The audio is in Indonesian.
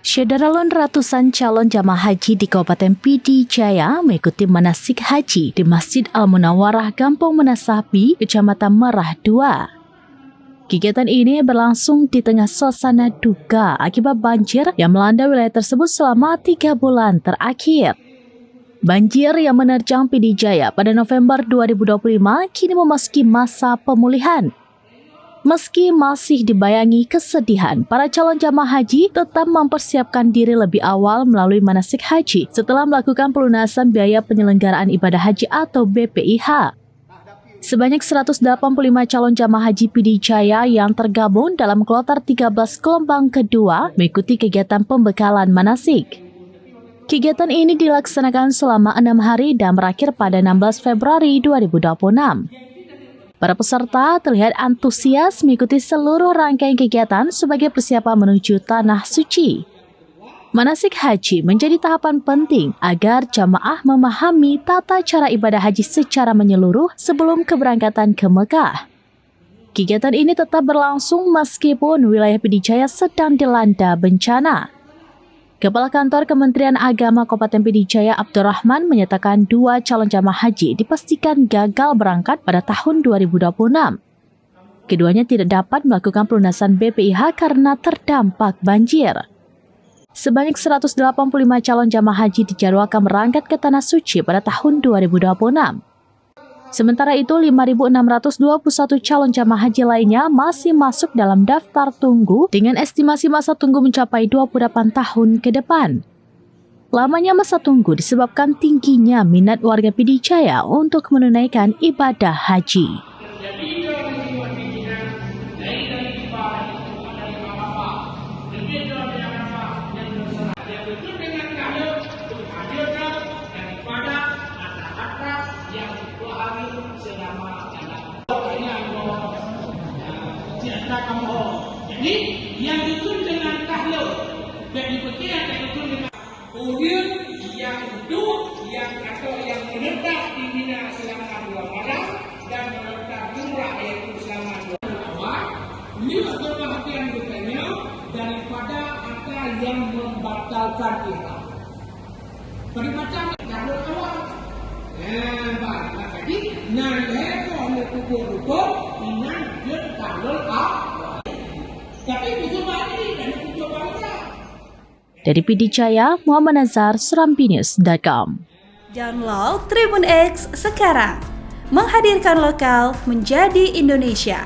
Syederalun ratusan calon jamaah haji di Kabupaten PD Jaya mengikuti manasik haji di Masjid Al-Munawwarah Kampung Menasapi, Kecamatan Merah 2. Kegiatan ini berlangsung di tengah suasana duka akibat banjir yang melanda wilayah tersebut selama 3 bulan terakhir. Banjir yang menerjang PD Jaya pada November 2025 kini memasuki masa pemulihan. Meski masih dibayangi kesedihan, para calon jamaah haji tetap mempersiapkan diri lebih awal melalui manasik haji setelah melakukan pelunasan biaya penyelenggaraan ibadah haji atau BPIH. Sebanyak 185 calon jamaah haji PD Jaya yang tergabung dalam kloter 13 gelombang kedua mengikuti kegiatan pembekalan manasik. Kegiatan ini dilaksanakan selama 6 hari dan berakhir pada 16 Februari 2026. Para peserta terlihat antusias mengikuti seluruh rangkaian kegiatan sebagai persiapan menuju Tanah Suci. Manasik haji menjadi tahapan penting agar jamaah memahami tata cara ibadah haji secara menyeluruh sebelum keberangkatan ke Mekah. Kegiatan ini tetap berlangsung meskipun wilayah PD Jaya sedang dilanda bencana. Kepala Kantor Kementerian Agama Kabupaten PD Jaya Abdurrahman menyatakan 2 calon jamaah haji dipastikan gagal berangkat pada tahun 2026. Keduanya tidak dapat melakukan pelunasan BPIH karena terdampak banjir. Sebanyak 185 calon jamaah haji dijadwalkan berangkat ke Tanah Suci pada tahun 2026. Sementara itu, 5.621 calon jamaah haji lainnya masih masuk dalam daftar tunggu dengan estimasi masa tunggu mencapai 28 tahun ke depan. Lamanya masa tunggu disebabkan tingginya minat warga PD Jaya untuk menunaikan ibadah haji. Jadi yang dituntut dengan tahlul dan dipikirkan yang dituntut dengan kemudian yang duduk yang atau yang menetap di Mina selama 2 malam dan menetap umrah yaitu selama 2 awal. Ini adalah perhatian bertanya daripada apa yang membatalkan ihram. Peribatan tahlul awal. Jadi nalai kalau kubur-kubur ini dia tahlul awal. Dari PD Jaya, Muhammad Nazar, SerambiNews.com. Download Tribun X sekarang, menghadirkan lokal menjadi Indonesia.